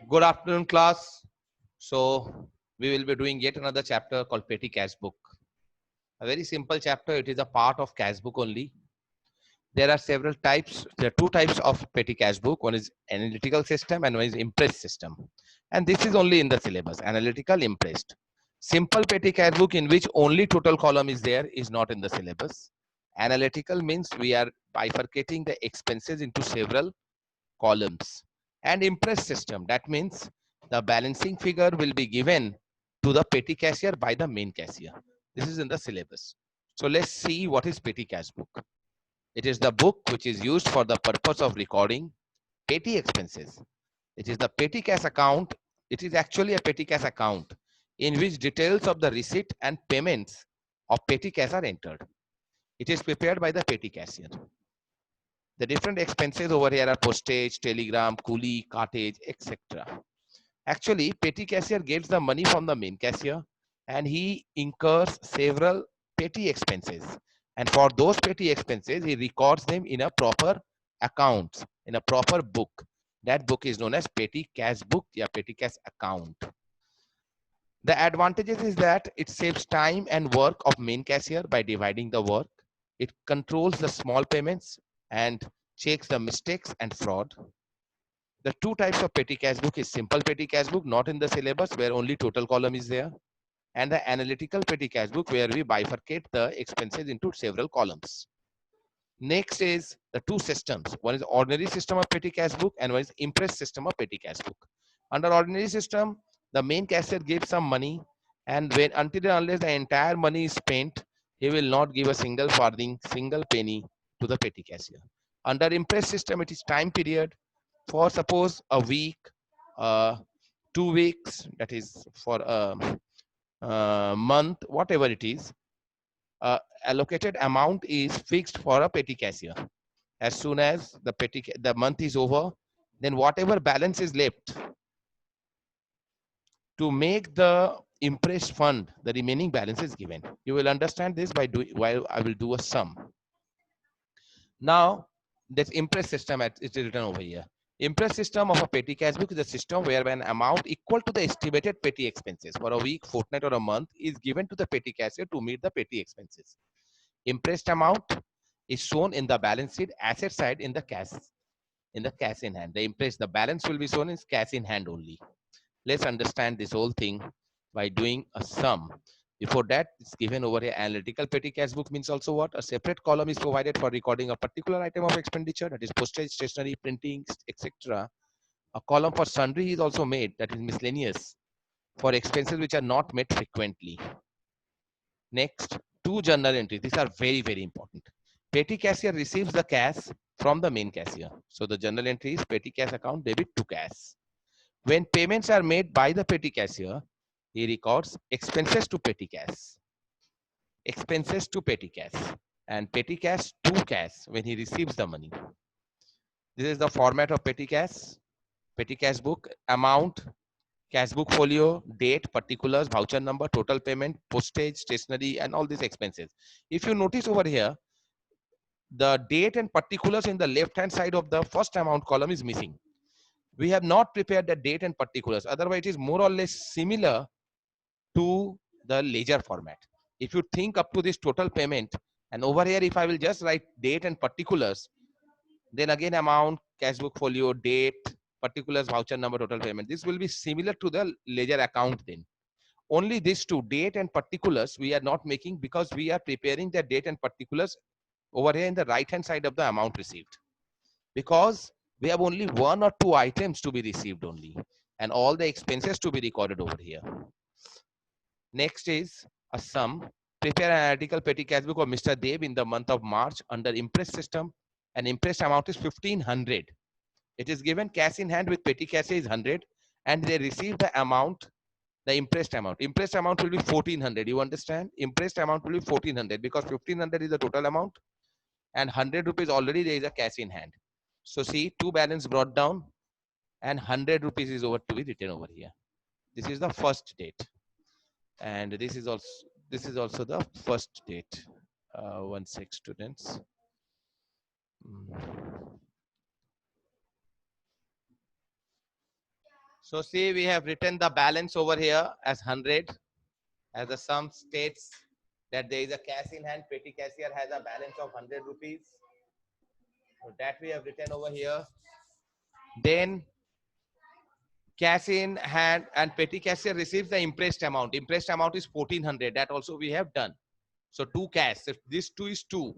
Good afternoon, class. So, we will be doing yet another chapter called Petty Cash Book. A very simple chapter. It is a part of cash book only. There are several types. There are two types of petty cash book. One is analytical system and one is impressed system. And this is only in the syllabus. Analytical, impressed. Simple petty cash book in which only total column is there is not in the syllabus. Analytical means we are bifurcating the expenses into several columns. And impress system, that means the balancing figure will be given to the petty cashier by the main cashier. This is in the syllabus. So let's see what is petty cash book. It is the book which is used for the purpose of recording petty expenses. It is the petty cash account. It is actually a petty cash account in which details of the receipt and payments of petty cash are entered. It is prepared by the petty cashier. The different expenses over here are postage, telegram, coolie, cartage, etc. Actually, petty cashier gets the money from the main cashier and he incurs several petty expenses. And for those petty expenses, he records them in a proper account, in a proper book. That book is known as petty cash book or petty cash account. The advantages is that it saves time and work of main cashier by dividing the work. It controls the small payments and checks the mistakes and fraud. The two types of petty cash book is simple petty cash book, not in the syllabus, where only total column is there, and the analytical petty cash book, where we bifurcate the expenses into several columns. Next is the two systems. One is ordinary system of petty cash book and one is impress system of petty cash book. Under ordinary system, the main cashier gives some money, and when until and unless the entire money is spent, he will not give a single farthing, single penny to the petty cashier. Under impress system, it is time period for suppose a week, 2 weeks, that is for a month, whatever it is. Allocated amount is fixed for a petty cashier. As soon as the month is over, then whatever balance is left, to make the impressed fund, the remaining balance is given. You will understand this by doing while I will do a sum. Now, this impress system is written over here. Impress system of a petty cash book is a system where an amount equal to the estimated petty expenses for a week, fortnight, or a month is given to the petty cashier to meet the petty expenses. Impressed amount is shown in the balance sheet asset side in the cash in hand. The balance will be shown in cash in hand only. Let's understand this whole thing by doing a sum. Before that, it's given over here. Analytical petty cash book means also what? A separate column is provided for recording a particular item of expenditure, that is postage, stationery, printing, etc. A column for sundry is also made, that is miscellaneous, for expenses which are not met frequently. Next, two journal entries. These are very, very important. Petty cashier receives the cash from the main cashier. So the journal entry is petty cash account debit to cash. When payments are made by the petty cashier, he records expenses to petty cash, expenses to petty cash, and petty cash to cash when he receives the money. This is the format of petty cash book, amount, cash book folio, date, particulars, voucher number, total payment, postage, stationery, and all these expenses. If you notice over here, the date and particulars in the left hand side of the first amount column is missing. We have not prepared the date and particulars. Otherwise, it is more or less similar to the ledger format. If you think up to this total payment, and over here, if I will just write date and particulars, then again amount, cash book folio, date, particulars, voucher number, total payment. This will be similar to the ledger account then. Only these two, date and particulars, we are not making because we are preparing the date and particulars over here in the right hand side of the amount received. Because we have only one or two items to be received only, and all the expenses to be recorded over here. Next is a sum. Prepare an analytical petty cash book of Mr. Dev in the month of March under impress system. An impressed amount is 1500. It is given cash in hand with petty cash is 100, and they receive the amount, the impressed amount. Impressed amount will be 1400. You understand? Impressed amount will be 1400 because 1500 is the total amount, and 100 rupees already there is a cash in hand. So see, two balance brought down, and 100 rupees is over to be written over here. This is the first date, and this is also the first date. 1 6 students. So see, we have written the balance over here as 100, as the sum states that there is a cash in hand. Petty cashier has a balance of 100 rupees. So that we have written over here. Then cash in hand and petty cashier receives the impressed amount. Impressed amount is 1400. That also we have done. So two cash. If this two is two.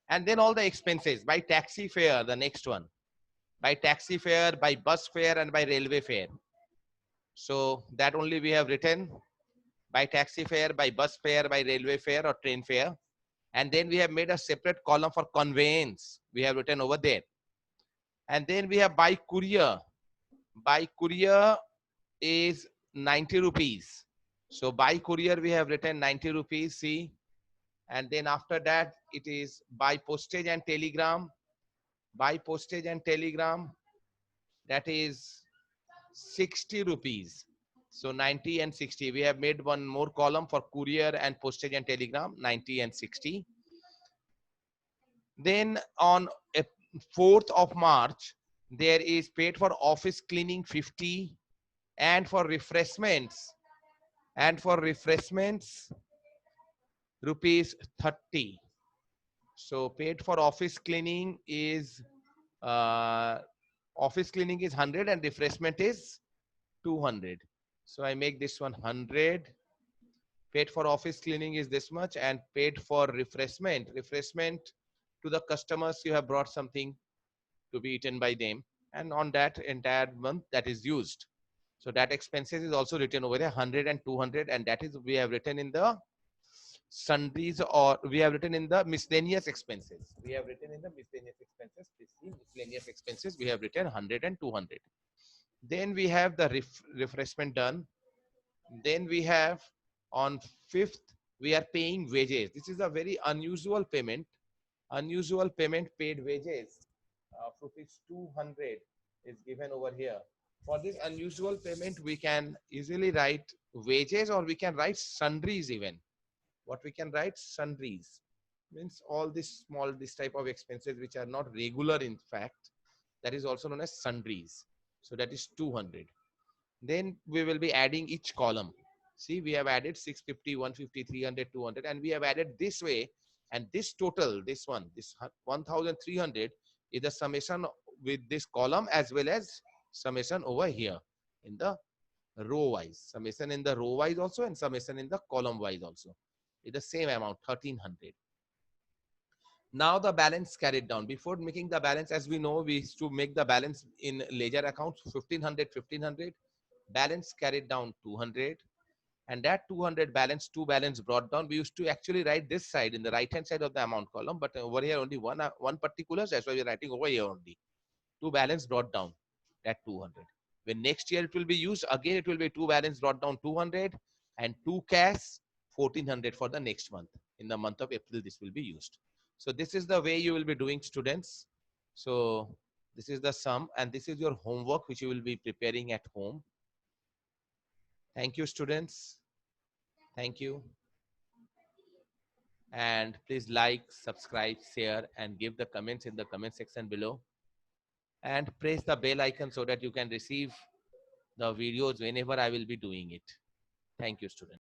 And then all the expenses by taxi fare, the next one. By taxi fare, by bus fare, and by railway fare. So that only we have written by taxi fare, by bus fare, by railway fare or train fare. And then we have made a separate column for conveyance. We have written over there. And then we have by courier. By courier is 90 rupees. So by courier we have written 90 rupees, see. And then after that it is by postage and telegram. By postage and telegram, that is 60 rupees. So 90 and 60. We have made one more column for courier and postage and telegram, 90 and 60. Then on 4th of March, there is paid for office cleaning 50 and for refreshments rupees 30. So paid for office cleaning is 100 and refreshment is 200. So I make this one 100. Paid for office cleaning is this much, and paid for refreshment to the customers, you have brought something to be eaten by them, and on that entire month that is used. So that expenses is also written over there, 100 and 200, and that is we have written in the sundries, or we have written in the miscellaneous expenses. We have written in the miscellaneous expenses. Please see, miscellaneous expenses, we have written 100 and 200. Then we have the refreshment done. Then we have on 5th, we are paying wages. This is a very unusual payment. Unusual payment, paid wages of rupees 200 is given over here. For this unusual payment, we can easily write wages, or we can write sundries even. What we can write? Sundries. Means all this type of expenses which are not regular in fact, that is also known as sundries. So that is 200. Then we will be adding each column. See, we have added 650, 150, 300, 200, and we have added this way. And this total, this 1300 is the summation with this column as well as summation over here in the row wise. Summation in the row wise also and summation in the column wise also. It's the same amount, 1300. Now the balance carried down. Before making the balance, as we know, we used to make the balance in ledger accounts, 1500, balance carried down 200, and that 200 balance, two balance brought down. We used to actually write this side in the right hand side of the amount column, but over here only one particulars. That's why we're writing over here only. Two balance brought down, that 200. When next year it will be used, again it will be two balance brought down 200 and two cash 1400 for the next month. In the month of April, this will be used. So this is the way you will be doing, students. So this is the sum, and this is your homework which you will be preparing at home. Thank you, students. Thank you. And please like, subscribe, share, and give the comments in the comment section below. And press the bell icon so that you can receive the videos whenever I will be doing it. Thank you, students.